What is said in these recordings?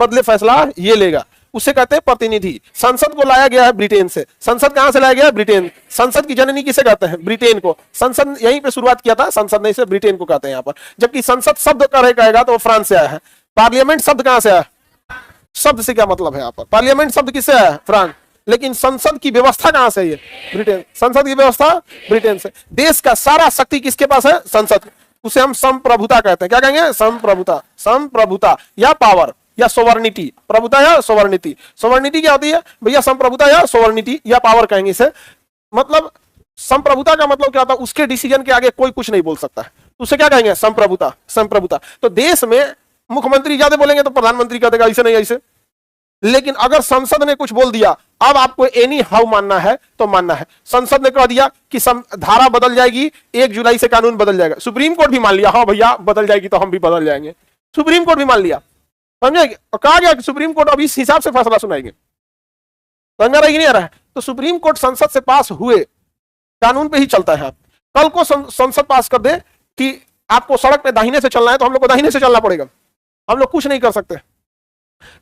बदले फैसला ये लेगा, उसे कहते हैं प्रतिनिधि। संसद को लाया गया है ब्रिटेन से। संसद कहां से लाया गया है? ब्रिटेन। संसद की जननी किसे कहते हैं? ब्रिटेन को। संसद यहीं पे शुरुआत किया था, संसद ने इसे ब्रिटेन को कहते हैं यहाँ पर। जबकि संसद शब्द कहेगा तो वो फ्रांस से आया है। पार्लियामेंट शब्द कहां से आया? शब्द से क्या मतलब है यहाँ पर? पार्लियामेंट शब्द किससे आया? फ्रांस। लेकिन संसद की व्यवस्था कहां से? ये ब्रिटेन। संसद की व्यवस्था ब्रिटेन से। देश का सारा शक्ति किसके पास है? संसद। उसे हम संप्रभुता कहते हैं। क्या कहेंगे? संप्रभुता। संप्रभुता या पावर या सोवर्निटी। प्रभुता या सोवर्निटी। सोवर्निटी क्या होती है भैया? संप्रभुता या सोवर्निटी या पावर कहेंगे इसे। मतलब संप्रभुता का मतलब क्या होता है? उसके डिसीजन के आगे कोई कुछ नहीं बोल सकता है, उसे क्या कहेंगे? संप्रभुता। संप्रभुता। तो देश में मुख्यमंत्री ज्यादा बोलेंगे तो प्रधानमंत्री कह देगा ऐसे नहीं ऐसे। लेकिन अगर संसद ने कुछ बोल दिया, अब आपको एनी हाउ मानना है तो मानना है। संसद ने कह दिया कि धारा बदल जाएगी, 1 जुलाई से कानून बदल जाएगा। सुप्रीम कोर्ट भी मान लिया, हाँ भैया बदल जाएगी तो हम भी बदल जाएंगे। सुप्रीम कोर्ट भी मान लिया, समझे? और कहा गया कि सुप्रीम कोर्ट अब इस हिसाब से फैसला सुनाएंगे। समझ रहा है कि नहीं आ रहा है? तो सुप्रीम कोर्ट संसद से पास हुए कानून पे ही चलता है। कल को संसद पास कर दे कि आपको सड़क पे दाहिने से चलना है तो हम लोग को दाहिने से चलना पड़ेगा, हम लोग कुछ नहीं कर सकते।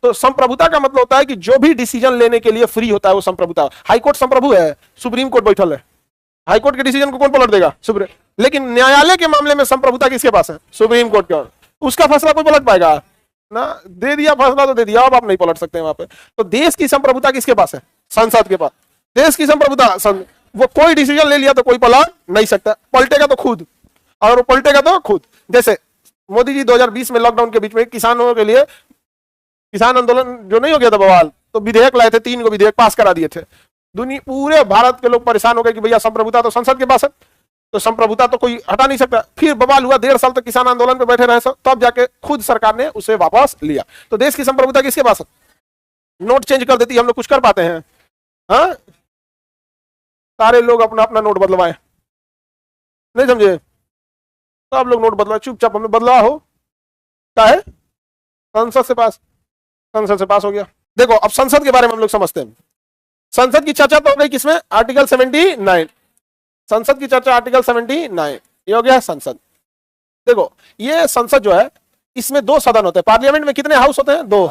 तो संप्रभुता का मतलब होता है कि जो भी डिसीजन लेने के लिए फ्री होता है वो संप्रभुता। हाईकोर्ट संप्रभु है, सुप्रीम कोर्ट बैठल है, हाईकोर्ट के डिसीजन को कौन पलट देगा? सुप्रीम। लेकिन न्यायालय के मामले में संप्रभुता किसके पास है? सुप्रीम कोर्ट का। उसका फैसला कोई पलट पाएगा ना? दे दिया फैसला तो दे दिया, अब आप नहीं पलट सकते वहां पे। तो देश की संप्रभुता किसके पास है? संसद के पास। देश की संप्रभुता, वो कोई डिसीजन ले लिया तो कोई पलट नहीं सकता। पलटेगा तो खुद, और वो पलटेगा तो खुद। जैसे मोदी जी 2020 में लॉकडाउन के बीच में किसानों के लिए किसान आंदोलन जो नहीं हो गया था बवाल, तो विधेयक लाए थे, 3 को विधेयक पास करा दिए थे। दुनिया पूरे भारत के लोग परेशान हो गए कि भैया संप्रभुता तो संसद के पास है, तो संप्रभुता तो कोई हटा नहीं सकता। फिर बवाल हुआ, 1.5 साल तक किसान आंदोलन पे बैठे रहे, तब जाके खुद सरकार ने उसे वापस लिया। तो देश की संप्रभुता किसके पास है? नोट चेंज कर देती, हम लोग कुछ कर पाते हैं? हाँ, सारे लोग अपना अपना नोट बदलवाए, नहीं समझे? सब लोग नोट बदलवाए, चुपचाप हमने बदलाव हो क्या है? संसद से पास, संसद से पास हो गया। देखो अब संसद के बारे में हम लोग समझते हैं। संसद की चर्चा तो हो गई किसमें? आर्टिकल 79। संसद की चर्चा आर्टिकल 79, ये हो गया संसद। देखो ये संसद जो है, इसमें 2 सदन होते हैं। पार्लियामेंट में कितने हाउस होते हैं? 2।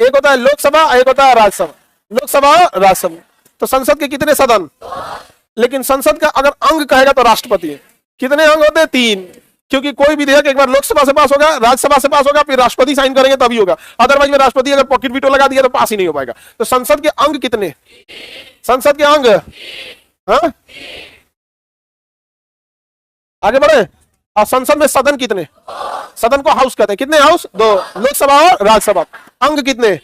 एक होता है लोकसभा, एक होता है राज्यसभा। लोकसभा और राज्यसभा। तो संसद के कितने सदन? लेकिन संसद का अगर अंग कहेगा तो राष्ट्रपति है। कितने अंग होते हैं? 3। क्योंकि कोई विधेयक एक बार लोकसभा से पास होगा, राज्यसभा से पास होगा, फिर राष्ट्रपति साइन करेंगे तभी होगा। अदरवाइज में राष्ट्रपति अगर पॉकेट वीटो लगा दिया तो पास ही नहीं हो पाएगा। तो संसद के अंग कितने? संसद के अंग, हाँ आगे बढ़े। और संसद में सदन कितने? सदन को हाउस कहते हैं। कितने हाउस? 2। लोकसभा और राज्यसभा। अंग कितने?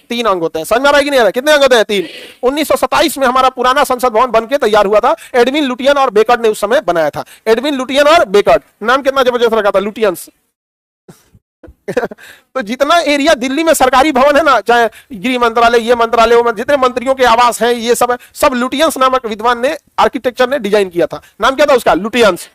3 अंग होते हैं। समझ में आ रहा है कि नहीं आ रहा? कितने अंग होते हैं? 3। 1927 में हमारा पुराना संसद भवन बनके तैयार हुआ था। एडविन लुटियन और बेकर्ड ने उस समय बनाया था। एडविन लुटियन और बेकर्ड, नाम कितना जबरदस्त रखा था, लुटियंस। तो जितना एरिया दिल्ली में सरकारी भवन है ना, चाहे गृह मंत्रालय, ये मंत्रालय, वो जितने मंत्रियों के आवास हैं, ये सब है, सब लुटियंस नामक विद्वान ने, आर्किटेक्चर ने डिजाइन किया था। नाम क्या था उसका? लुटियंस।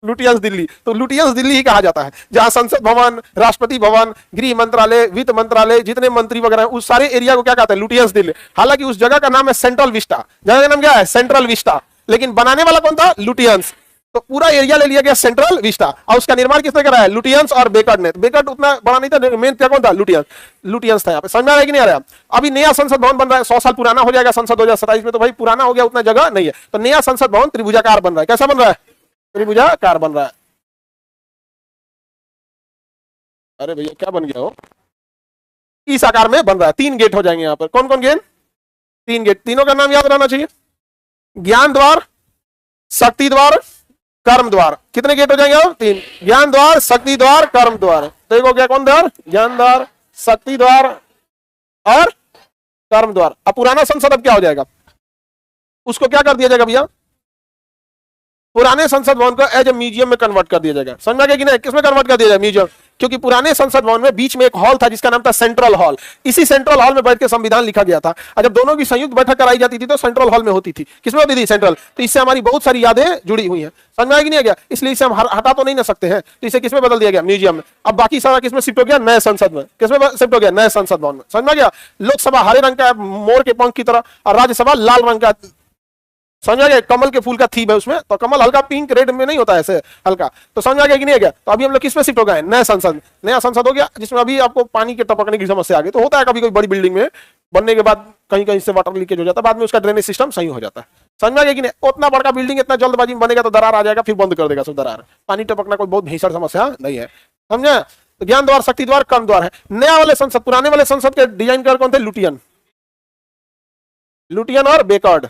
लुटियंस दिल्ली। तो लुटियंस दिल्ली ही कहा जाता है, जहां संसद भवन, राष्ट्रपति भवन, गृह मंत्रालय, वित्त मंत्रालय, जितने मंत्री वगैरह हैं, उस सारे एरिया को क्या कहते हैं? लुटियंस दिल्ली। हालांकि उस जगह का नाम है सेंट्रल विस्टा। जगह का नाम क्या है? Central Vista. लेकिन बनाने वाला कौन था? लुटियंस। तो पूरा एरिया ले लिया गया सेंट्रल विस्टा, और उसका निर्माण किसने करा है? लुटियंस और बेकर्ड ने। बेकर्ड उतना बड़ा नहीं था, मेन क्या कौन था? लुटियंस। लुटियंस था यहाँ पे। समझ में आ रहा है कि नहीं आ रहा? अभी नया संसद भवन बन रहा है, 100 साल पुराना हो जाएगा संसद 2027 में, तो भाई पुराना हो गया, उतना जगह नहीं है। तो नया संसद भवन त्रिभुजाकार बन रहा है। कैसा बन रहा है? त्रिभुजाकार बन रहा है। अरे भैया क्या बन गया हो? इस आकार में बन रहा है। 3 गेट हो जाएंगे यहाँ पर। कौन कौन गेट? 3 गेट। तीनों का नाम याद रहना चाहिए। ज्ञान द्वार, शक्ति द्वार, कर्म द्वार। कितने गेट हो जाएंगे? 3। ज्ञान द्वार, शक्ति द्वार, कर्म द्वार। देखो क्या कौन द्वार? ज्ञान द्वार, शक्ति द्वार और कर्म द्वार। अब पुराना संसद अब क्या हो जाएगा? उसको क्या कर दिया जाएगा भैया? पुराने संसद भवन को एज ए म्यूजियम में कन्वर्ट कर दिया जाएगा। समझ में आ गया कि नहीं? किसमें कन्वर्ट कर दिया जाएगा? म्यूजियम। क्योंकि पुराने संसद भवन में बीच में एक हॉल था जिसका नाम था सेंट्रल हॉल। इसी सेंट्रल हॉल में बैठ के संविधान लिखा गया था। और जब दोनों की संयुक्त बैठक कराई जाती थी तो सेंट्रल हॉल में होती थी। किसमें होती थी? सेंट्रल। तो इससे हमारी बहुत सारी यादें जुड़ी हुई हैं। समझ में आ गया? इसलिए इसे हम हटा तो नहीं ना सकते हैं, तो इसे किसमें बदल दिया गया? म्यूजियम में। अब बाकी सारा किसमें शिफ्ट हो गया? नए संसद में। किसमें शिफ्ट हो गया? नए संसद भवन में। समझ में आ गया? लोकसभा हरे रंग का मोर के पंख की तरह, और राज्यसभा लाल रंग का समझ आ गया, कमल के फूल का थीम है उसमें, तो कमल हल्का पिंक रेड में नहीं होता है ऐसे हल्का, तो समझ आ गया कि नहीं आ गया। तो अभी हम लोग किस में शिफ्ट हो गए, नया संसद, नया संसद हो गया, जिसमें अभी आपको पानी के टपकने की समस्या आ गई। तो होता है कभी कोई बड़ी बिल्डिंग में बनने के बाद कहीं कहीं से वाटर लीकेज हो जाता है, बाद में उसका ड्रेनेज सिस्टम सही हो जाता है। समझ में आ गया कि नहीं, उतना बड़का बिल्डिंग इतना जल्दबाजी में बनेगा तो दरार आ जाएगा, फिर बंद कर देगा सब दरार, पानी टपकना कोई बहुत भीषण समस्या नहीं है। समझे, तो ज्ञान द्वार, शक्ति द्वार, कर्म द्वार है। नया वाले संसद, पुराने वाले संसद के डिजाइनर कौन थे, लुटियन, लुटियन और बेकर्ड,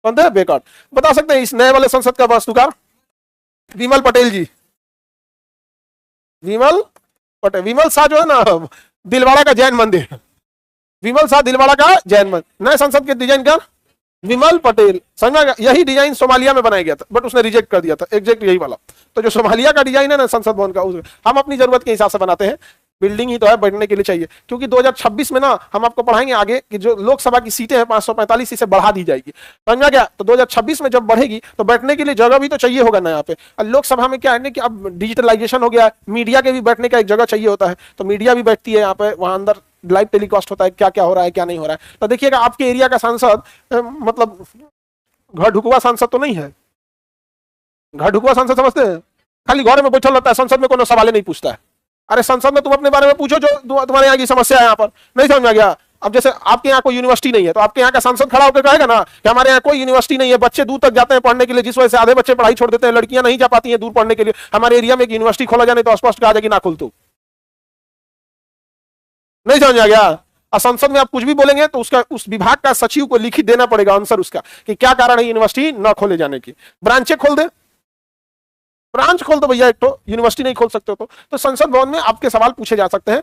कौन थे, बेकर्ड। बता सकते हैं इस नए वाले संसद का वास्तुकार, विमल पटेल जी, विमल पटेल। विमल शाह जो है ना दिलवाड़ा का जैन मंदिर, विमल शाह दिलवाड़ा का जैन मंदिर, नए संसद के डिजाइन का विमल पटेल। समझ में, यही डिजाइन सोमालिया में बनाया गया था, बट उसने रिजेक्ट कर दिया था, एग्जैक्ट यही वाला। तो जो सोमालिया का डिजाइन है ना संसद भवन का, हम अपनी जरूरत के हिसाब से बनाते हैं, बिल्डिंग ही तो है, बैठने के लिए चाहिए। क्योंकि 2026 में ना हम आपको पढ़ाएंगे आगे कि जो लोकसभा की सीटें हैं 545, इसे बढ़ा दी जाएगी, समझ में गया। तो 2026 में जब बढ़ेगी तो बैठने के लिए जगह भी तो चाहिए होगा ना यहाँ पे। और लोकसभा में क्या है कि अब डिजिटलाइजेशन हो गया है, मीडिया के भी बैठने का एक जगह चाहिए होता है, तो मीडिया भी बैठती है यहाँ पे, वहां अंदर लाइव टेलीकास्ट होता है, क्या क्या हो रहा है क्या नहीं हो रहा है। तो देखिएगा आपके एरिया का सांसद मतलब घर ढुकवा सांसद तो नहीं है, घर ढुकवा सांसद समझते हैं, खाली घर में बैठा रहता है, संसद में कोनो सवाल नहीं पूछता है। अरे संसद में तुम अपने बारे में पूछो जो तुम्हारे यहाँ की समस्या है, यहाँ पर नहीं समझ में गया। अब जैसे आपके यहाँ कोई यूनिवर्सिटी नहीं है, तो आपके यहाँ का सांसद खड़ा होकर कहेगा ना कि हमारे यहाँ कोई यूनिवर्सिटी नहीं है, बच्चे दूर तक जाते हैं पढ़ने के लिए, जिस वजह से आधे बच्चे पढ़ाई छोड़ देते हैं, लड़कियां नहीं जा पाती हैं दूर पढ़ने के लिए, हमारे एरिया में एक यूनिवर्सिटी खोला जाए तो स्पष्ट कहा जाएगी ना खुल, तू नहीं समझ आ गया। और संसद में आप कुछ भी बोलेंगे तो उसका उस विभाग का सचिव को लिखित देना पड़ेगा आंसर उसका, कि क्या कारण है यूनिवर्सिटी न खोले जाने की। ब्रांचें खोल दे, ब्रांच खोल दो भैया, एक तो यूनिवर्सिटी नहीं खोल सकते हो तो संसद भवन में आपके सवाल पूछे जा सकते हैं,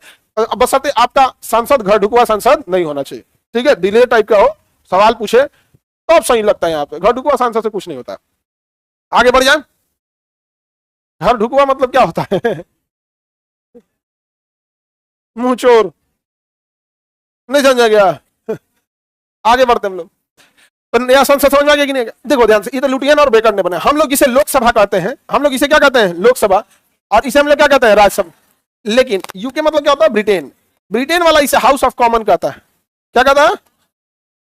बशर्ते आपका सांसद घर ढुकवा सांसद नहीं होना चाहिए, ठीक है, डिले टाइप का हो, सवाल पूछे तो अब सही लगता है। यहाँ पे घर ढुकवा सांसद से कुछ नहीं होता। आगे बढ़ जाए, घर ढुकवा मतलब क्या होता है मुंह चोर, नहीं समझा गया। आगे बढ़ते हम लोग, तो नया संसद समझ में आ गया कि नहीं? देखो ध्यान से, ये तो लुटियन और बेकर ने बनाया, हम लोग इसे लोकसभा कहते हैं, हम लोग इसे क्या कहते हैं, लोकसभा, और इसे हम लोग क्या कहते हैं, राज्यसभा। लेकिन यूके मतलब क्या होता है, ब्रिटेन, ब्रिटेन वाला इसे हाउस ऑफ कॉमन कहता है। क्या कहता है,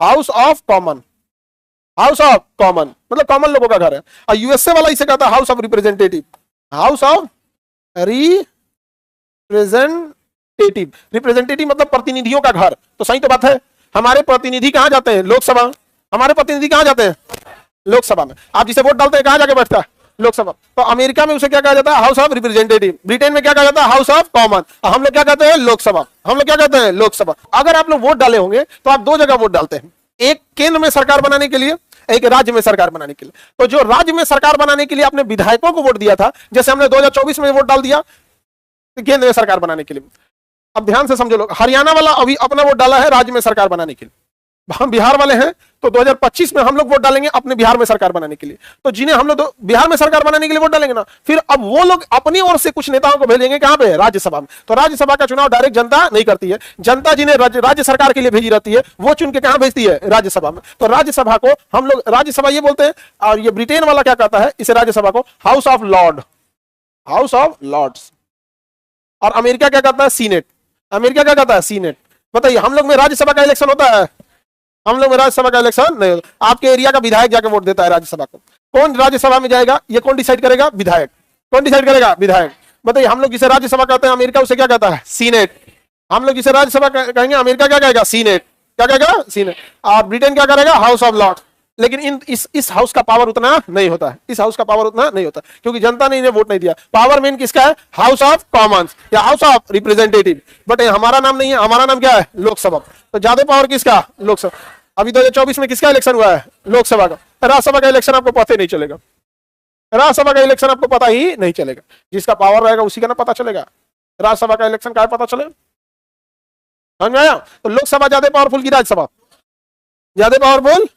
house of common, house of common मतलब कॉमन लोगों का घर है। और यूएसए वाला इसे कहता है house of representative, house of representative, representative मतलब प्रतिनिधियों का घर। तो सही तो बात है, हमारे प्रतिनिधि कहां जाते हैं, लोकसभा, हमारे प्रतिनिधि कहां जाते हैं, लोकसभा में। आप जिसे वोट डालते हैं कहां जाके बैठता है, लोकसभा। तो अमेरिका में उसे क्या कहा जाता है, हाउस ऑफ रिप्रेजेंटेटिव, ब्रिटेन में क्या कहा जाता है, हाउस ऑफ कॉमन, हम लोग क्या कहते हैं, लोकसभा, हम लोग क्या कहते हैं, लोकसभा। अगर आप लोग वोट डाले होंगे तो आप दो जगह वोट डालते हैं, एक केंद्र में सरकार बनाने के लिए, एक राज्य में सरकार बनाने के लिए। तो जो राज्य में सरकार बनाने के लिए आपने विधायकों को वोट दिया था, जैसे हमने 2024 में वोट डाल दिया केंद्र में सरकार बनाने के लिए। अब ध्यान से समझो लोग, हरियाणा वाला अभी अपना वोट डाला है राज्य में सरकार बनाने के लिए, हम बिहार वाले हैं तो 2025 में हम लोग वोट डालेंगे अपने बिहार में सरकार बनाने के लिए। तो जिन्हें हम लोग बिहार में सरकार बनाने के लिए वोट डालेंगे ना, फिर अब वो लोग अपनी ओर से कुछ नेताओं को भेजेंगे कहां पे, राज्यसभा में। तो राज्यसभा का चुनाव डायरेक्ट जनता नहीं करती है, जनता जिन्हें राज्य सरकार के लिए भेजी रहती है वो चुन के कहां भेजती है, राज्यसभा में। तो राज्यसभा को हम लोग राज्यसभा ये बोलते हैं। और ये ब्रिटेन वाला क्या कहता है, इसे राज्यसभा को house of lord, house of lords. और अमेरिका क्या कहता है, सीनेट, अमेरिका क्या कहता है, सीनेट। बताइए हम लोग में राज्यसभा का इलेक्शन होता है, हम लोग में राज्यसभा का इलेक्शन नहीं होता। आपके एरिया का विधायक जाके वोट देता है राज्यसभा को, कौन राज्यसभा में जाएगा ये कौन डिसाइड करेगा, विधायक। कौन डिसाइड करेगा, विधायक। बताइए हम लोग जिसे राज्यसभा कहते हैं, अमेरिका उसे क्या कहता है, सीनेट। हम लोग जिसे राज्यसभा कहेंगे, अमेरिका क्या कहेगा, सीनेट। क्या कहेगा, सीनेट। और ब्रिटेन क्या करेगा, हाउस ऑफ लॉर्ड्स। लेकिन इस हाउस का पावर उतना नहीं होता है, इस हाउस का पावर उतना नहीं होता क्योंकि जनता ने इन्हें वोट नहीं दिया। पावर मेन किसका है, हाउस ऑफ कॉमन्स या हाउस ऑफ रिप्रेजेंटेटिव। बट हमारा नाम नहीं है, हमारा नाम क्या है, लोकसभा। तो ज्यादा पावर किसका, लोकसभा। अभी 2024 में किसका इलेक्शन हुआ है, लोकसभा का। राज्यसभा का इलेक्शन आपको पता ही नहीं चलेगा, राज्यसभा का इलेक्शन आपको पता ही नहीं चलेगा। जिसका पावर रहेगा उसी का ना पता चलेगा, राज्यसभा का इलेक्शन का पता चलेगा। समझ में आया। तो लोकसभा ज्यादा पावरफुल की राज्यसभा ज्यादा पावरफुल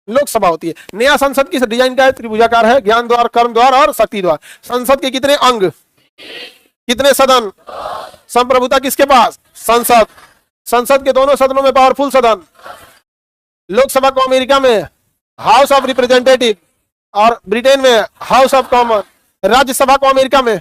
लोकसभा होती है। नया संसद की डिजाइन का है, त्रिभुजाकार है, ज्ञान द्वार, कर्म द्वार और शक्ति द्वार। संसद के कितने अंग, कितने सदन, संप्रभुता किसके पास, संसद। संसद के दोनों सदनों में पावरफुल सदन। लोकसभा को अमेरिका में हाउस ऑफ रिप्रेजेंटेटिव और ब्रिटेन में हाउस ऑफ कॉमन। राज्यसभा को अमेरिका में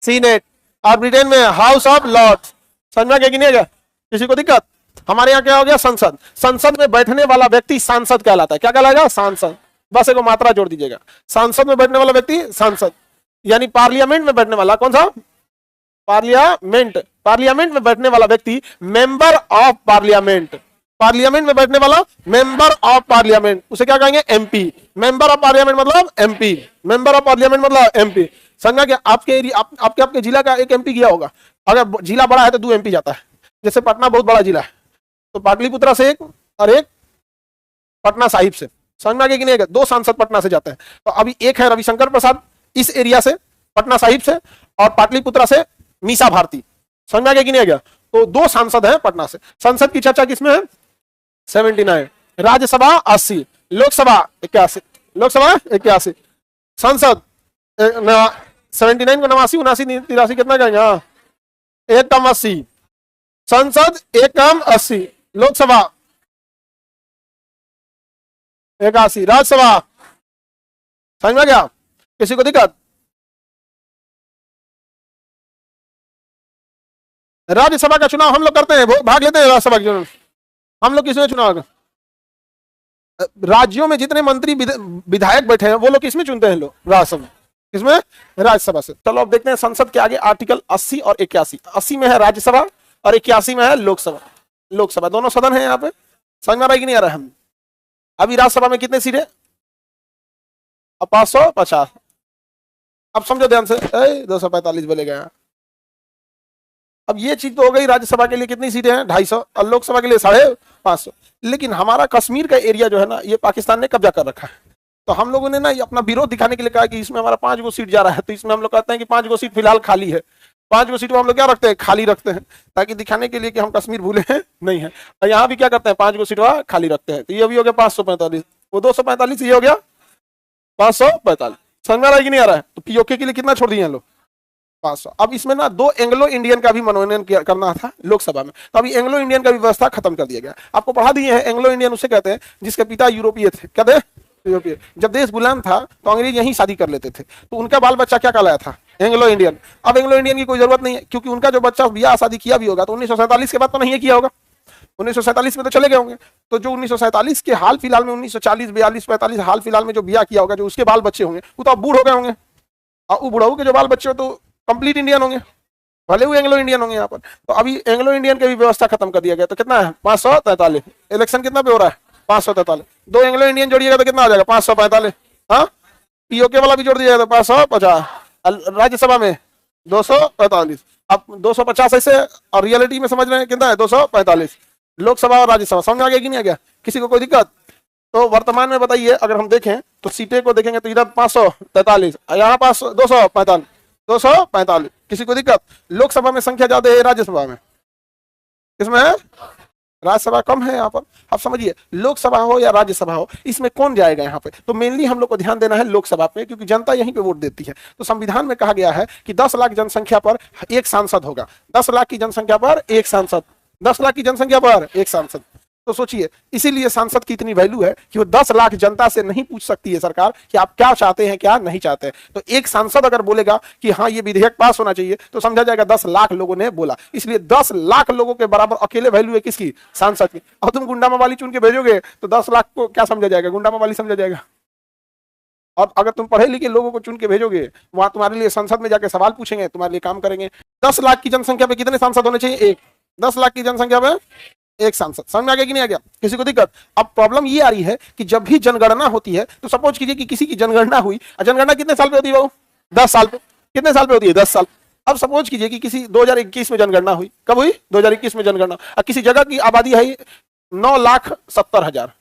सीनेट और ब्रिटेन में हाउस ऑफ लॉर्ड्स। समझ में आ गया कि नहीं आएगा, किसी को दिक्कत। हमारे यहाँ क्या हो गया, संसद। संसद में बैठने वाला व्यक्ति सांसद कहलाता है। क्या कहलाएगा, सांसद। बस एक मात्रा जोड़ दीजिएगा, सांसद में बैठने वाला व्यक्ति सांसद, यानी पार्लियामेंट में बैठने वाला कौन सा, पार्लियामेंट। पार्लियामेंट में बैठने वाला व्यक्ति मेंबर ऑफ पार्लियामेंट। पार्लियामेंट में बैठने वाला मेंबर ऑफ पार्लियामेंट, उसे क्या कहेंगे, एमपी। मेंबर ऑफ पार्लियामेंट मतलब एमपी, मेंबर ऑफ पार्लियामेंट मतलब एमपी। समझा क्या, आपके एरिया आपके जिला का एक एमपी गया होगा। अगर जिला बड़ा है तो 2 एमपी जाता है। जैसे पटना बहुत बड़ा जिला है, तो पाटलिपुत्रा से एक और एक पटना साहिब से। समझ में आ गया कि नहीं, 2 सांसद पटना से जाते हैं। तो अभी एक है रविशंकर प्रसाद इस एरिया से, पटना साहिब से, और पाटलिपुत्रा से मीसा भारती। समझ में आ गया कि नहीं आ गया। तो 2 सांसद हैं पटना से। संसद की चर्चा किसमें है, 79। राज्यसभा 80, लोकसभा 81, लोकसभा 81, संसद 79 को 89 79 83 कितना कहेंगे, हाँ, 1 कम 80, संसद 1 कम 80, लोकसभा 81, राज्यसभा। समझ में गया, किसी को दिक्कत। राज्यसभा का चुनाव हम लोग करते हैं, भाग लेते हैं राज्यसभा के चुनाव। हम लोग किसमें चुनाव, राज्यों में जितने मंत्री विधायक बैठे हैं वो लोग किसमें चुनते हैं, लोग राज्यसभा, किसमें, राज्यसभा से। चलो अब देखते हैं संसद के आगे आर्टिकल 80 और 81। 80 में है राज्यसभा और 81 में है लोकसभा। लोकसभा दोनों सदन है यहाँ पे। समझ में आ रहा है कि नहीं आ रहा है। हम अभी राज्यसभा में कितने सीटें, अब 550। अब समझो ध्यान से, 245 बोलेगा यहाँ। अब ये चीज तो हो गई, राज्यसभा के लिए कितनी सीटें हैं, 250, और लोकसभा के लिए 550। लेकिन हमारा कश्मीर का एरिया जो है ना, ये पाकिस्तान ने कब्जा कर रखा है। तो हम लोगों ने ना ये अपना विरोध दिखाने के लिए कहा कि इसमें हमारा 5 गो सीट जा रहा है। तो इसमें हम लोग कहते हैं कि 5 गो सीट फिलहाल खाली है। 5 गो सीट को हम लोग क्या रखते हैं, खाली रखते हैं, ताकि दिखाने के लिए कि हम कश्मीर भूले हैं नहीं है। और यहाँ भी क्या करते हैं, 5 गो सीट खाली रखते हैं। तो ये भी हो गया 545, वो 245, ये हो गया 545। समझ में आ रहा है कि नहीं आ रहा है। तो पीओके के लिए कितना छोड़ दिए हैं लोग, 500। अब इसमें ना 2 एंग्लो इंडियन का भी मनोनयन करना था लोकसभा में। तो अभी एंग्लो इंडियन का भी व्यवस्था खत्म कर दिया गया। आपको पढ़ा दिए हैं, एंग्लो इंडियन उसे कहते हैं जिसके पिता यूरोपीय थे। कहते हैं यूरोपीय। जब देश गुलाम था तो अंग्रेज यहीं शादी कर लेते थे, तो उनका बाल बच्चा क्या कहलाया था, एंग्लो इंडियन। अब एंग्लो इंडियन की कोई जरूरत नहीं है, क्योंकि उनका जो बच्चा ब्याह शादी किया भी होगा तो 1947 के बाद तो नहीं किया होगा। 1947 में तो चले गए होंगे। तो जो 1947 के हाल फिलहाल में 1940 42 45 हाल फिलहाल में जो ब्याह किया होगा, जो उसके बाल बच्चे होंगे वो तो अब बूढ़ हो गए होंगे। और वो बुढ़ाऊ के जो बाल बच्चे हो तो कंप्लीट इंडियन होंगे, भले वो एंग्लो इंडियन होंगे यहाँ पर। तो अभी एंग्लो इंडियन की भी व्यवस्था खत्म कर दिया गया। तो कितना है, 543। इलेक्शन कितना पे हो रहा है, 543। 2 एंग्लो इंडियन जोड़िएगा तो कितना आ जाएगा, 545। हाँ, पीओके वाला भी जोड़ दिया तो 550। राज्यसभा में 245। अब 250 ऐसे, और रियलिटी में समझ रहे हैं कितना है, 245। लोकसभा और राज्यसभा समझ आ गया कि नहीं आ गया, किसी को कोई दिक्कत। तो वर्तमान में बताइए, अगर हम देखें तो सीटें को देखेंगे तो इधर 543, यहाँ 245, 245। किसी को दिक्कत। लोकसभा में संख्या ज्यादा है, राज्यसभा में किसमें है, राज्यसभा कम है यहाँ पर। अब समझिए, लोकसभा हो या राज्यसभा हो, इसमें कौन जाएगा यहाँ पे। तो मेनली हम लोग को ध्यान देना है लोकसभा पे, क्योंकि जनता यहीं पे वोट देती है। तो संविधान में कहा गया है कि 10 लाख जनसंख्या पर 1 सांसद होगा। 10 लाख की जनसंख्या पर 1 सांसद, 10 लाख की जनसंख्या पर 1 सांसद। तो सोचिए, इसीलिए सांसद की इतनी वैल्यू है कि वो 10 लाख जनता से नहीं पूछ सकती है सरकार कि आप क्या चाहते हैं क्या नहीं चाहते हैं। तो एक सांसद अगर बोलेगा कि हाँ ये विधेयक पास होना चाहिए, तो समझा जाएगा 10 लाख लोगों ने बोला। इसलिए 10 लाख लोगों के बराबर अकेले वैल्यू है किसकी, सांसद की। और तुम गुंडा मवाली चुन के भेजोगे तो 10 लाख को क्या समझा जाएगा, गुंडा मवाली समझा जाएगा। और अगर तुम पढ़े लिखे लोगों को चुन के भेजोगे, वहां तुम्हारे लिए संसद में जाकर सवाल पूछेंगे, तुम्हारे लिए काम करेंगे। 10 लाख की जनसंख्या पे कितने सांसद होने चाहिए, 1। 10 लाख की जनसंख्या पे 1 सांसद। समझ में आ गया कि नहीं आ गया, किसी को दिक्कत। अब प्रॉब्लम ये आ रही है कि जब भी जनगणना होती है, तो सपोज कीजिए कि किसी की जनगणना हुई। जनगणना कितने साल पे होती है बाबू, 10 साल पे। कितने साल पे होती है, 10 साल। अब सपोज कीजिए कि किसी 2021 में जनगणना हुई। कब हुई, 2021 में जनगणना। अब किसी जगह की आबादी है 9,70,000,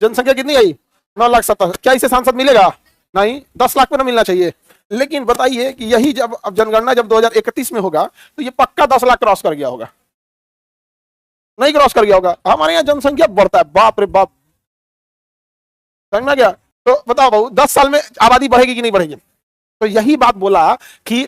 जनसंख्या कितनी आई, 9,70,000। क्या इसे सांसद मिलेगा, नहीं, 10 लाख पे ना मिलना चाहिए। लेकिन बताइए कि यही जब अब जनगणना जब 2031 में होगा, तो ये पक्का 10 लाख क्रॉस कर गया होगा, नहीं क्रॉस कर गया होगा। हमारे यहाँ जनसंख्या बढ़ता है, बाप रे बाप। समझ में आ गया। तो बताओ भाऊ, 10 साल में आबादी बढ़ेगी कि नहीं बढ़ेगी। तो यही बात बोला कि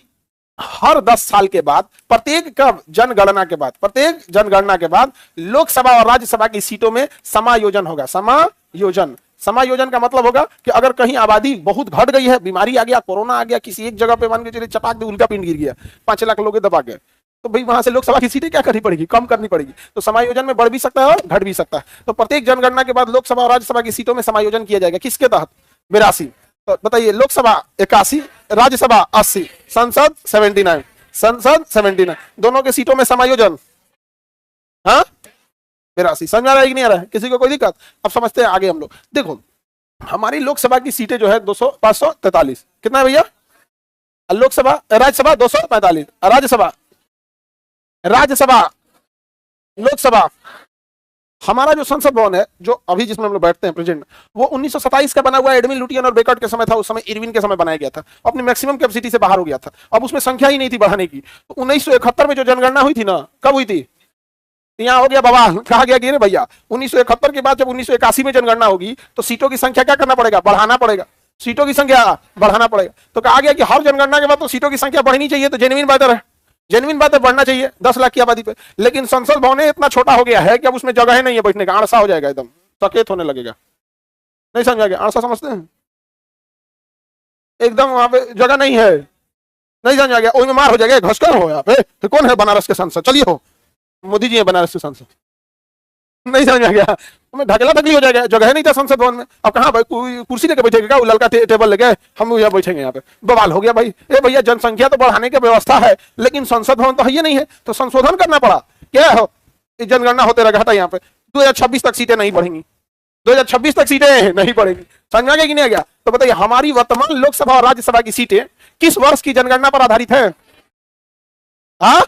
हर 10 साल के बाद, प्रत्येक कब, जनगणना के बाद, प्रत्येक जनगणना के बाद लोकसभा और राज्यसभा की सीटों में समायोजन होगा। समायोजन, समायोजन का मतलब होगा कि अगर कहीं आबादी बहुत घट गई है, बीमारी आ गया, कोरोना आ गया, किसी एक जगह पे मान के चलिए चपाक दे उल्का पिंड गिर गया, 5 लाख लोग दबा गए, तो भाई वहां से लोकसभा की सीटें क्या करनी पड़ेगी, कम करनी पड़ेगी। तो समायोजन में बढ़ भी सकता है और घट भी सकता है। तो प्रत्येक जनगणना के बाद लोकसभा और राज्यसभा की सीटों में समायोजन किया जाएगा। किसके तहत? 82। तो बताइए, लोकसभा 81, राज्यसभा 80, संसद 79, संसद 79, दोनों के सीटों में समायोजन। हाँ 82। समझ आ रहा है कि नहीं आ रहा है? किसी को कोई दिक्कत? अब समझते हैं आगे हम लोग। देखो हमारी लोकसभा की सीटें जो है 543, कितना है भैया? लोकसभा, राज्यसभा 245, राज्यसभा लोकसभा। हमारा जो संसद भवन है, जो अभी जिसमें हम लोग बैठते हैं प्रेजेंट, वो 1927 का बना हुआ एडमिन लुटियन और बेकट के समय था। उस समय इरविन के समय बनाया गया था, अपनी मैक्सिमम कैपेसिटी से बाहर हो गया था। अब उसमें संख्या ही नहीं थी बढ़ाने की। तो 1971 में जो जनगणना हुई थी ना, कब हुई थी? यहाँ हो गया बवाल, कहा गया कि भैया 1971 के बाद जब 1981 में जनगणना होगी तो सीटों की संख्या क्या करना पड़ेगा? बढ़ाना पड़ेगा। सीटों की संख्या बढ़ाना पड़ेगा। तो कहा गया कि हर जनगणना के बाद तो सीटों की संख्या बढ़नी चाहिए। तो जेन्युइन बात है, जेन्युइन बात है, बढ़ना चाहिए 10 लाख की आबादी पे। लेकिन संसद भवन इतना छोटा हो गया है कि अब उसमें जगह ही नहीं है बैठने का, आड़सा हो जाएगा, एकदम सकेत होने लगेगा। नहीं समझा गया? आड़सा समझते हैं? एकदम वहां पे जगह नहीं है, नहीं समझा गया? ओई मार हो जाएगा, घसकर हो यहाँ पे। तो कौन है बनारस के सांसद? चलिए हो, मोदी जी है बनारस के सांसद। नहीं समझ में गया? हमें ढकेला ढकली हो जाएगा, जगह नहीं था संसद भवन में। अब कहाँ भाई कुर्सी लेके बैठेगा? वो लड़का टेबल लेके हम यहाँ बैठेंगे यहाँ पे? बवाल हो गया भाई। ए भैया जनसंख्या तो बढ़ाने की व्यवस्था है, लेकिन संसद भवन तो है नहीं है, तो संशोधन करना पड़ा। क्या हो, जनगणना होते रहा था यहाँ पे। 2026 तक सीटें नहीं बढ़ेंगी, 2026 तक सीटें नहीं बढ़ेंगी। समझा गया कि नहीं आ गया? तो बताइए हमारी वर्तमान लोकसभा और राज्यसभा की सीटें किस वर्ष की जनगणना पर आधारित है? हाँ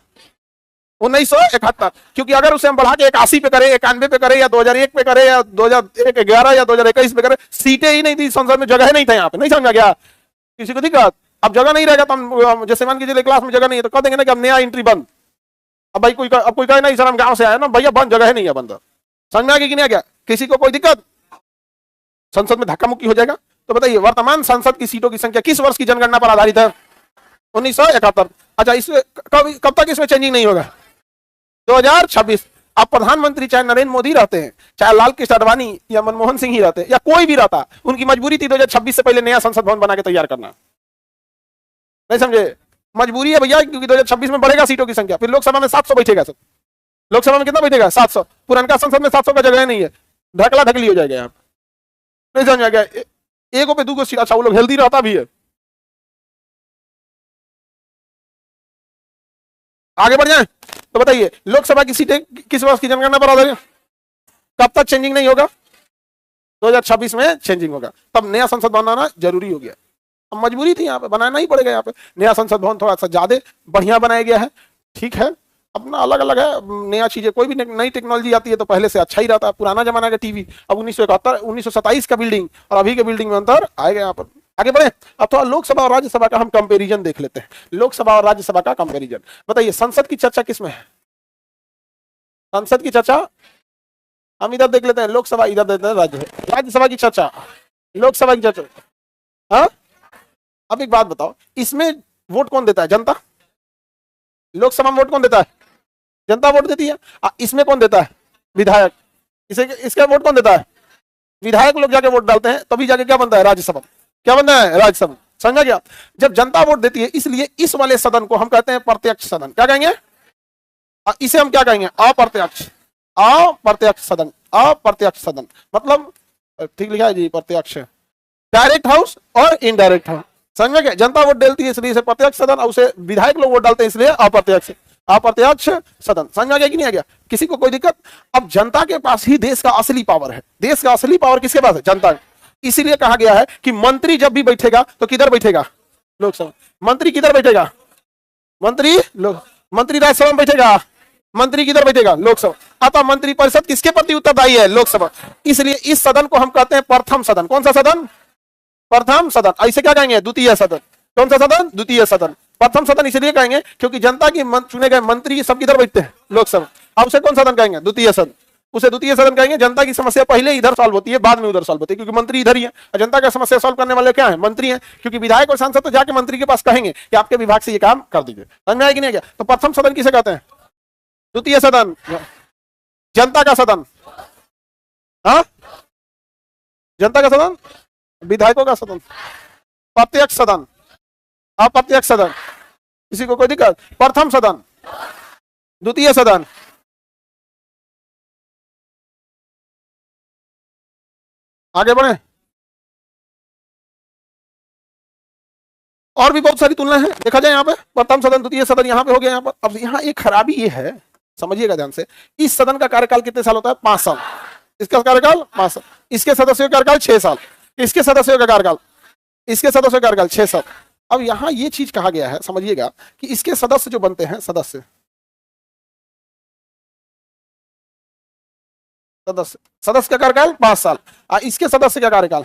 1971। क्योंकि अगर उसे हम बढ़ा के 81 पे करें, 91 पे करें, या 2001 पे करें, या 2011 या 2021 पे करें, सीटें ही नहीं थी संसद में, जगह नहीं था यहाँ पे। नहीं समझा गया? किसी को दिक्कत? अब जगह नहीं रहेगा तो हम जैसे मान कीजिए क्लास में जगह नहीं है तो कह देंगे ना कि अब नया एंट्री बंद। अब भाई कोई कहे नहीं सर हम गांव से आए ना, भैया बंद, जगह नहीं है, बंद। समझ में आ गया कि नहीं आ गया? किसी को कोई दिक्कत? संसद में धक्का मुक्की हो जाएगा। तो बताइए वर्तमान संसद की सीटों की संख्या किस वर्ष की जनगणना पर आधारित है? 1971। अच्छा, इसमें कब तक इसमें चेंजिंग नहीं होगा? 2026। अब प्रधानमंत्री चाहे नरेंद्र मोदी रहते हैं, चाहे लाल कृष्ण आडवाणी या मनमोहन सिंह ही रहते, या कोई भी रहता, उनकी मजबूरी थी 2026 से पहले नया संसद भवन बना के तैयार करना। नहीं समझे? मजबूरी है भैया, क्योंकि 2026 में बढ़ेगा सीटों की संख्या। फिर लोकसभा में 700 बैठेगा सब। लोकसभा में कितना बैठेगा? 700। पुरानका संसद में 700 का जगह नहीं है, ढकला ढकली हो जाएगा यहाँ। नहीं समझ आ गया? एगो पे दूगो सीट। अच्छा, वो लोग हेल्दी रहता भी है। आगे बढ़ जाए तो बताइए लोकसभा की सीटें किस वर्ष की जनगणना पर आधारित? कब तक चेंजिंग नहीं होगा? 2026 में चेंजिंग होगा, तब नया संसद भवन बनाना जरूरी हो गया। अब मजबूरी थी, यहाँ पे बनाना ही पड़ेगा। यहाँ पे नया संसद भवन थोड़ा सा ज्यादा बढ़िया बनाया गया है, ठीक है, अपना अलग अलग है। नया चीजें, कोई भी नई टेक्नोलॉजी आती है तो पहले से अच्छा ही रहता है। पुराना जमाना का टीवी, अब 1927 का बिल्डिंग और अभी के बिल्डिंग में अंतर आएगा यहाँ पर। आगे बढ़े, अब थोड़ा लोकसभा और राज्यसभा का हम कंपैरिजन देख लेते हैं। लोकसभा और राज्यसभा का कंपैरिजन। बताइए संसद की चर्चा किसमें है? संसद की चर्चा हम इधर देख लेते हैं, लोकसभा इधर देते हैं, राज्यसभा की चर्चा, लोकसभा की चर्चा। हाँ, अब एक बात बताओ, इसमें वोट कौन देता है? जनता। लोकसभा में वोट कौन देता है? जनता वोट देती है। इसमें कौन देता है? विधायक। इसका वोट कौन देता है? विधायक लोग जाके वोट डालते हैं, तभी जाके क्या बनता है? राज्यसभा। क्या बनता है? राज्यसभा। समझा गया? जब जनता वोट देती है, इसलिए इस वाले सदन को हम कहते हैं प्रत्यक्ष सदन। क्या कहेंगे? इसे हम क्या कहेंगे? अप्रत्यक्ष। अप्रत्यक्ष सदन। अप्रत्यक्ष सदन मतलब ठीक लिखा है जी, प्रत्यक्ष। डायरेक्ट हाउस और इनडायरेक्ट हाउस। समझ में? जनता वोट डालती है इसलिए इसे प्रत्यक्ष सदन, और उसे विधायक लोग वोट डालते हैं इसलिए अप्रत्यक्ष। अप्रत्यक्ष सदन। समझ आ गया कि नहीं आ गया? किसी को कोई दिक्कत? अब जनता के पास ही देश का असली पावर है। देश का असली पावर किसके पास है? जनता। इसीलिए कहा गया है कि मंत्री जब भी बैठेगा तो किधर बैठेगा? लोकसभा। मंत्री किधर बैठेगा? मंत्री राज्यसभा में बैठेगा, मंत्री किधर बैठेगा? लोकसभा। अतः मंत्री परिषद किसके प्रति उत्तरदायी है? लोकसभा। इसलिए इस सदन को हम कहते हैं प्रथम सदन। कौन सा सदन? प्रथम सदन। ऐसे क्या कहेंगे? द्वितीय सदन। कौन सा सदन? द्वितीय सदन। प्रथम सदन इसलिए कहेंगे क्योंकि जनता की चुने गए मंत्री सब किधर बैठते हैं? लोकसभा। अब उसे कौन सदन कहेंगे? द्वितीय सदन। उसे द्वितीय सदन कहेंगे। जनता की समस्या पहले इधर सॉल्व होती है, बाद में उधर सॉल्व होती है, क्योंकि मंत्री इधर ही है। और जनता का समस्या सॉल्व करने वाले क्या है? मंत्री हैं। क्योंकि विधायक और सांसद तो जाके मंत्री के पास कहेंगे कि आपके विभाग से ये काम कर दीजिए। समझ में आया कि नहीं गया? तो प्रथम सदन किसे कहते हैं? द्वितीय सदन, जनता का सदन। हाँ, जनता का सदन, विधायकों का सदन। प्रत्यक्ष सदन, अप्रत्यक्ष सदन। किसी को कोई दिक्कत? प्रथम सदन द्वितीय सदन, आगे बढ़े। और भी बहुत सारी तुलना है, देखा जाए यहाँ पे प्रथम सदन द्वितीय सदन यहाँ पे हो गया। यहाँ पर अब यहाँ एक खराबी ये है, समझिएगा ध्यान से, इस सदन का कार्यकाल कितने साल होता है? 5 साल। इसका कार्यकाल 5 साल, इसके सदस्यों का कार्यकाल 6 साल, इसके सदस्यों का कार्यकाल, इसके सदस्यों का कार्यकाल 6 साल। अब यहाँ ये चीज कहा गया है, समझिएगा, कि इसके सदस्य जो बनते हैं, सदस्य सदस्य सदस्य का कार्यकाल 5 साल, इसके सदस्य का कार्यकाल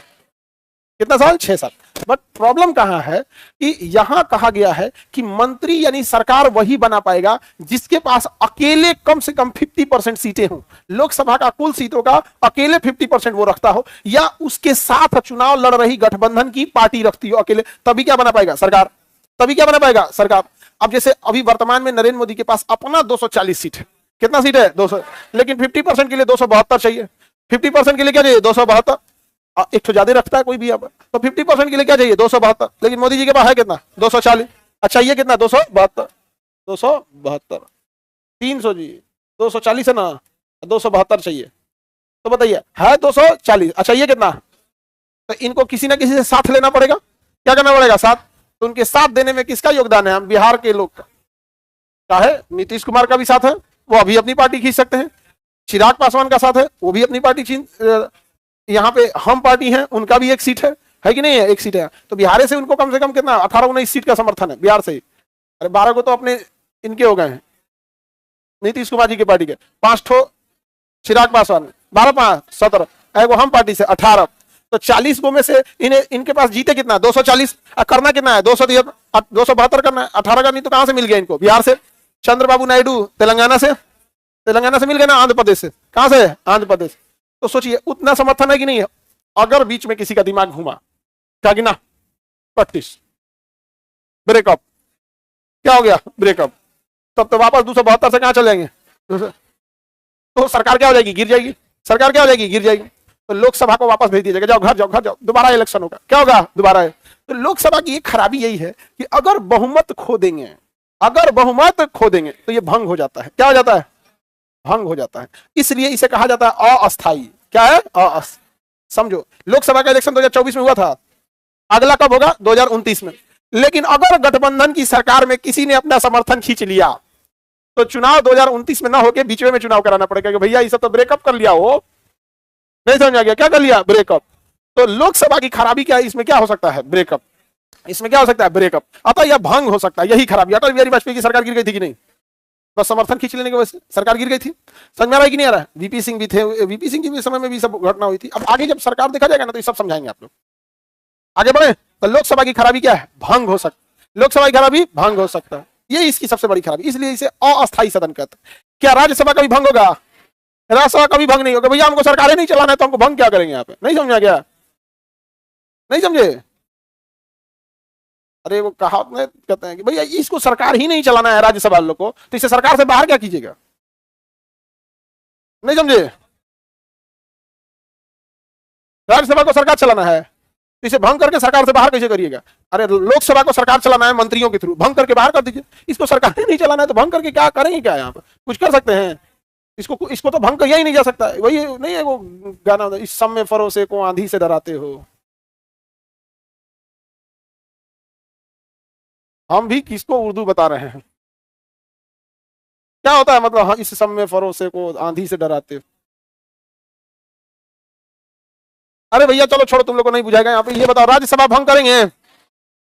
कितना साल? 6 साल। बट प्रॉब्लम कहां है कि यहां कहा गया है कि मंत्री यानी सरकार वही बना पाएगा जिसके पास अकेले कम से कम 50% सीटें हों। लोकसभा का कुल सीटों का अकेले 50% वो रखता हो, या उसके साथ चुनाव लड़ रही गठबंधन की पार्टी रखती हो अकेले, तभी क्या बना पाएगा? सरकार। तभी क्या बना पाएगा? सरकार। अब जैसे अभी वर्तमान में नरेंद्र मोदी के पास अपना 240 सीट है। कितना सीट है? 200। लेकिन 50% के लिए 272 चाहिए। 50% के लिए क्या चाहिए? 272। एक तो ज्यादा रखता है कोई भी, अब तो 50% के लिए क्या चाहिए? 272। लेकिन मोदी जी के पास है कितना? 240। अच्छा ये कितना? 272। 272 300 जी, 240 है ना, 272 चाहिए। तो बताइए, है 240। अच्छा ये कितना? तो इनको किसी ना किसी से साथ लेना पड़ेगा। क्या करना पड़ेगा? साथ। तो उनके साथ देने में किसका योगदान है? हम बिहार के लोग का। चाहे नीतीश कुमार का भी साथ है, वो अभी अपनी पार्टी खींच सकते हैं। चिराग पासवान का साथ है, वो भी अपनी पार्टी यहाँ पे हम पार्टी हैं, उनका भी एक सीट है कि नहीं है? एक सीट है। तो बिहार से उनको कम से कम कितना? 18-19 सीट का समर्थन है बिहार से ही। अरे 12 को तो अपने इनके हो गए हैं, नीतीश कुमार जी की पार्टी के। 5 ठो चिराग पासवान, 12 5 17, वो हम पार्टी से 18। तो 40 गो में से इनके पास जीते कितना? 240। करना कितना है? 272 करना है। 18 का नहीं तो कहां से मिल गया इनको? बिहार से। चंद्रबाबू नायडू तेलंगाना से मिल गया ना, आंध्र प्रदेश से। कहां से? आंध्र प्रदेश। तो सोचिए उतना समर्थन है कि नहीं है? अगर बीच में किसी का दिमाग घूमा, क्या गिना? 25 ब्रेकअप। क्या हो गया? ब्रेकअप। तब तो वापस 272 से कहां चले जाएंगे? तो सरकार क्या हो जाएगी? गिर जाएगी। सरकार क्या हो जाएगी? गिर जाएगी। तो लोकसभा को वापस भेज दिया जाएगा, जाओ घर जाओ, घर जाओ, दोबारा इलेक्शन होगा। क्या होगा? दोबारा है। तो लोकसभा की एक खराबी यही है कि अगर बहुमत खो देंगे, तो ये भंग हो जाता है। क्या हो जाता है? भंग हो जाता है। इसलिए इसे कहा जाता है अस्थायी। क्या है? समझो, लोकसभा का इलेक्शन 2024 में हुआ था, अगला कब होगा? 2029 में। लेकिन अगर गठबंधन की सरकार में किसी ने अपना समर्थन खींच लिया, तो चुनाव 2029 में ना होके बीच में चुनाव कराना पड़ेगा कि भैया इसे तो ब्रेकअप कर लिया हो। नहीं समझ आ गया? क्या कर लिया? ब्रेकअप। तो लोकसभा की खराबी क्या है? इसमें क्या हो सकता है? ब्रेकअप। इसमें क्या हो सकता है? ब्रेकअप। अतः यह भंग हो सकता है। यही खराबी। अटल बिहारी वाजपेयी की सरकार गिर गई थी कि नहीं? बस समर्थन खींच लेने की वजह से सरकार गिर गई थी। समझ में आ रहा है कि नहीं आ रहा है? वीपी सिंह भी थे, वीपी सिंह के भी समय में भी सब घटना हुई थी। अब आगे जब सरकार देखा जाएगा ना, तो ये सब समझाएंगे आप लोग। आगे बढ़े। तो लोकसभा की खराबी क्या है? भंग हो सकता है। लोकसभा की खराबी भंग हो सकता है, ये इसकी सबसे बड़ी खराबी। इसलिए इसे अस्थायी सदन कहते हैं। क्या राज्यसभा का भी भंग होगा? राज्यसभा का भी भंग नहीं होगा। भैया हमको सरकारें नहीं चलाना है, तो हमको भंग क्या करेंगे? यहाँ पे नहीं समझा गया? नहीं समझे? अरे वो कहावत में कहते हैं कि भैया इसको सरकार ही नहीं चलाना है राज्यसभा लोग को, तो इसे सरकार से बाहर क्या कीजिएगा? नहीं समझे? राज्यसभा को सरकार चलाना है, तो इसे भंग करके सरकार से बाहर कैसे करिएगा? अरे लोकसभा को सरकार चलाना है मंत्रियों के थ्रू, भंग करके बाहर कर दीजिए। इसको सरकार ही नहीं चलाना है, तो भंग करके क्या करेंगे? क्या यहाँ पर कुछ कर सकते हैं? इसको तो भंग किया ही नहीं जा सकता। वही नहीं है वो गाना, इस समय फरोसे को आंधी से डराते हो। हम भी किसको उर्दू बता रहे हैं? क्या होता है मतलब? हाँ, इस समय फरोसे को आंधी से डराते हो। अरे भैया चलो छोड़ो, तुम लोग को नहीं बुझाएगा। यहाँ पे ये बताओ, राज्यसभा भंग करेंगे?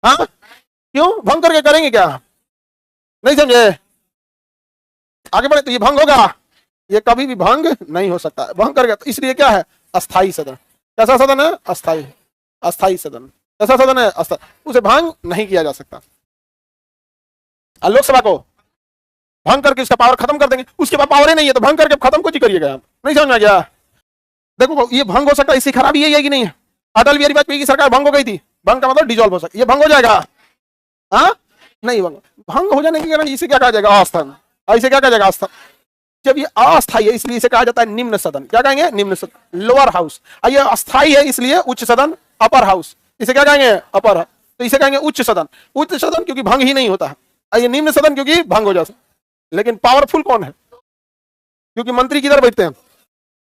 हाँ, क्यों भंग करके करेंगे? क्या नहीं समझे? आगे बढ़े। तो ये भंग होगा? ये कभी भी भंग नहीं हो सकता, भंग करके। तो इसलिए क्या है? अस्थाई सदन। कैसा सदन है? अस्थाई। अस्थाई सदन। कैसा सदन है? अस्थाई। उसे भंग नहीं किया जा सकता। लोकसभा को भंग करके इसका पावर खत्म कर देंगे। उसके बाद पावर ही नहीं है, तो भंग करके खत्म कुछ करिएगा आप। नहीं समझ में आ गया? देखो ये भंग हो सकता है, इसकी खराबी यही है कि नहीं है? अटल बिहारी वाजपेयी की सरकार भंग हो गई थी, भंग का मतलब डिसॉल्व हो सकता है। ये भंग हो जाएगा? हाँ नहीं, भंग हो जाने के कारण इसे क्या कहा जाएगा? अस्थान। इसे क्या कहा जाएगा? अस्थान। जब ये अस्थायी है इसलिए इसे कहा जाता है निम्न सदन। क्या कहेंगे? निम्न सदन, लोअर हाउस। ये अस्थायी है इसलिए उच्च सदन, अपर हाउस। इसे क्या कहेंगे? अपर। तो इसे कहेंगे उच्च सदन। उच्च सदन क्योंकि भंग ही नहीं होता है। ये निम्न सदन क्योंकि भंग हो जाता है। लेकिन पावरफुल कौन है? क्योंकि मंत्री किधर बैठते हैं?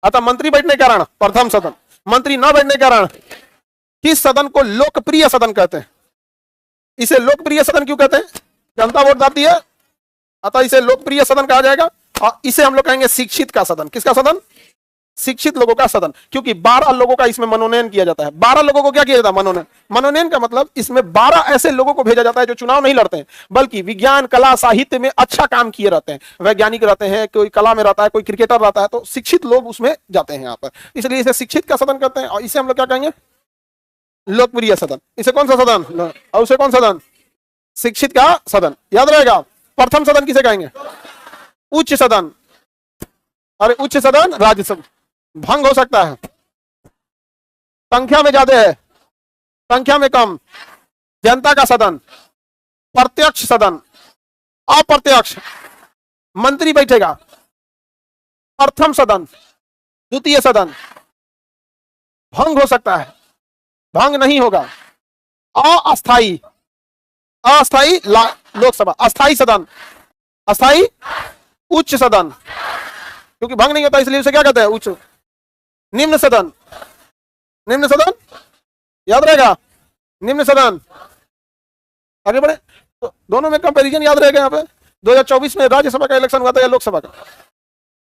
अतः मंत्री बैठने के कारण प्रथम सदन, मंत्री न बैठने के कारण किस सदन को लोकप्रिय सदन कहते हैं? इसे लोकप्रिय सदन क्यों कहते हैं? जनता वोट देती है, अतः इसे लोकप्रिय सदन कहा जाएगा। और इसे हम लोग कहेंगे शिक्षित का सदन। किसका सदन? शिक्षित लोगों का सदन, क्योंकि 12 लोगों का इसमें मनोनयन किया जाता है। 12 लोगों को क्या किया जाता है? मनोनयन। मनोनयन का मतलब इसमें 12 ऐसे लोगों को भेजा जाता है जो चुनाव नहीं लड़ते हैं, बल्कि विज्ञान, कला, साहित्य में अच्छा काम किए रहते हैं। वैज्ञानिक रहते हैं, कोई कला में रहता है, कोई क्रिकेटर रहता है, तो शिक्षित लोग उसमें जाते हैं यहाँ पर, इसलिए इसे शिक्षित का सदन कहते हैं। और इसे हम लोग क्या कहेंगे? लोकप्रिय सदन। इसे कौन सा सदन? और उसे कौन सदन? शिक्षित का सदन। याद रहेगा। प्रथम सदन किसे कहेंगे? उच्च सदन। अरे उच्च सदन राज्यसभा भंग हो सकता है, संख्या में ज्यादा है, संख्या में कम। जनता का सदन, प्रत्यक्ष सदन, अप्रत्यक्ष, मंत्री बैठेगा। प्रथम सदन, द्वितीय सदन, भंग हो सकता है, भंग नहीं होगा। अस्थाई, अस्थाई लोकसभा, अस्थाई सदन, अस्थाई उच्च सदन, क्योंकि भंग नहीं होता इसलिए उसे क्या कहते हैं? उच्च। निम्न सदन, निम्न सदन याद रहेगा, निम्न सदन। आगे बढ़े तो दोनों में कंपैरिजन याद रहेगा। यहाँ पे 2024 में राज्यसभा का इलेक्शन हुआ था या लोकसभा का?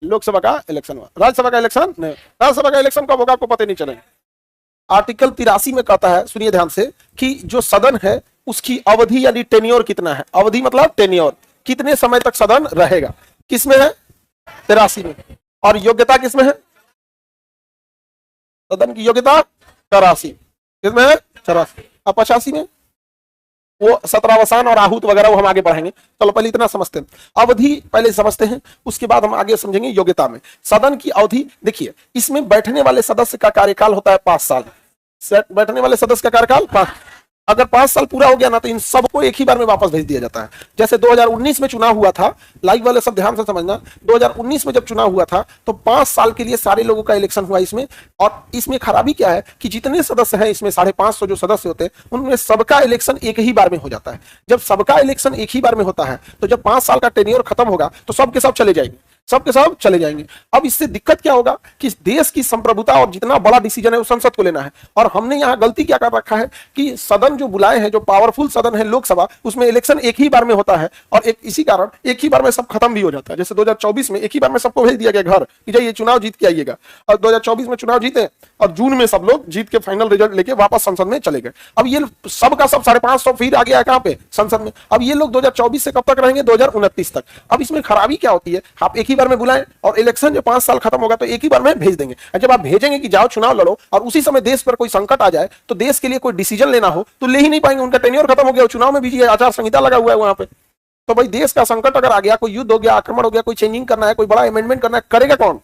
लोकसभा का इलेक्शन हुआ, राज्यसभा का इलेक्शन नहीं। राज्यसभा का इलेक्शन कब होगा आपको पता नहीं चलेगा। आर्टिकल 83 में कहता है, सुनिए ध्यान से, कि जो सदन है उसकी अवधि यानी टेन्योर कितना है। अवधि मतलब टेन्योर, कितने समय तक सदन रहेगा। किसमें है? 83 में। और योग्यता किसमें है? सदन की योग्यता 84। किसमें है? 84। अब 85 में वो सत्रावसान और आहूत वगैरह वो हम आगे बढ़ेंगे। चलो पहले इतना समझते हैं, अवधि पहले समझते हैं, उसके बाद हम आगे समझेंगे योग्यता में। सदन की अवधि देखिए, इसमें बैठने वाले सदस्य का कार्यकाल होता है 5 साल। बैठने वाले सदस्य का कार्यकाल 5। अगर 5 साल पूरा हो गया ना तो इन सबको एक ही बार में वापस भेज दिया जाता है। जैसे 2019 में चुनाव हुआ था, लाइव वाले सब ध्यान से समझना, 2019 में जब चुनाव हुआ था तो 5 साल के लिए सारे लोगों का इलेक्शन हुआ इसमें। और इसमें खराबी क्या है कि जितने सदस्य हैं इसमें 550 जो सदस्य होते हैं उनमें सबका इलेक्शन एक ही बार में हो जाता है। जब सबका इलेक्शन एक ही बार में होता है तो जब 5 साल का टेन्योर खत्म होगा तो सबके सब चले जाएंगे, सबके सब चले जाएंगे। अब इससे दिक्कत क्या होगा कि देश की संप्रभुता और जितना बड़ा डिसीजन है वो संसद को लेना है। और हमने यहाँ गलती क्या कर रखा है कि सदन जो बुलाए हैं, जो पावरफुल सदन है लोकसभा, उसमें इलेक्शन एक ही बार में होता है और इसी कारण एक ही बार में सब खत्म भी हो जाता है। जैसे 2024 में एक ही बार में सबको भेज दिया गया घर कि जाइए चुनाव जीत के आइएगा। और 2024 में चुनाव जीते और जून में सब लोग जीत के फाइनल रिजल्ट लेके वापस संसद में चले गए। अब ये सबका सब 550 फिर आ गया है कहां पे? संसद में। अब ये लोग 2024 से कब तक रहेंगे? 2029 तक। अब इसमें खराबी क्या होती है, आप एक ही बार में बुलाएं और इलेक्शन जब 5 साल खत्म होगा तो एक ही बार में भेज देंगे। जब आप भेजेंगे कि जाओ चुनाव लड़ो और उसी समय देश पर कोई संकट आ जाए तो देश के लिए कोई डिसीजन लेना हो तो ले ही नहीं पाएंगे, उनका टेन्योर खत्म हो गया। चुनाव में भी आचार संहिता लगा हुआ है वहां पे। तो भाई देश का संकट अगर आ गया, कोई युद्ध हो गया, आक्रमण हो गया, कोई चेंजिंग करना है, कोई बड़ा अमेंडमेंट करना है, करेगा कौन?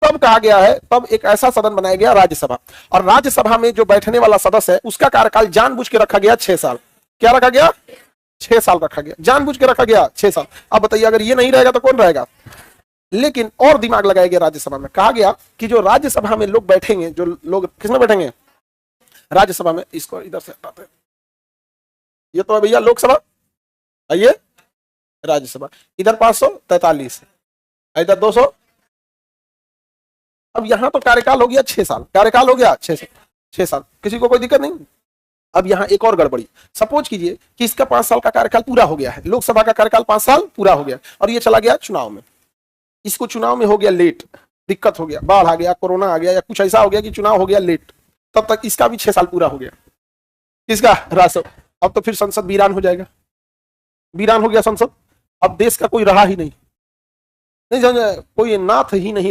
तब कहा गया है, तब एक ऐसा सदन बनाया गया राज्यसभा। और राज्यसभा में जो बैठने वाला सदस्य है उसका कार्यकाल जानबूझ के रखा गया 6 साल। क्या रखा गया? 6 साल रखा गया, जानबूझ के रखा गया 6 साल। अब बताइए अगर ये नहीं रहेगा तो कौन रहेगा? लेकिन और दिमाग लगाया गया राज्यसभा में। कहा गया कि जो राज्यसभा में लोग बैठेंगे, जो लोग किसमें बैठेंगे? राज्यसभा में। इसको इधर से हटाते हैं, ये तो है भैया लोकसभा, आइए राज्यसभा। इधर 543, इधर 200। अब यहां तो कार्यकाल हो गया 6 साल, कार्यकाल हो गया 6 साल, किसी को कोई दिक्कत नहीं। अब यहां एक और गड़बड़ी, सपोज कीजिए कि इसका 5 साल का कार्यकाल पूरा हो गया है, लोकसभा का कार्यकाल 5 साल पूरा हो गया और ये चला गया चुनाव में। इसको चुनाव में हो गया लेट, दिक्कत हो गया, बाढ़ आ गया, कोरोना आ गया या कुछ ऐसा हो गया कि चुनाव हो गया लेट, तब तक इसका भी 6 साल पूरा हो गया। किसका? राष्ट्रपति। अब तो फिर संसद वीरान हो जाएगा, वीरान हो गया संसद। अब देश का कोई रहा ही नहीं, कोई नाथ ही नहीं रहा।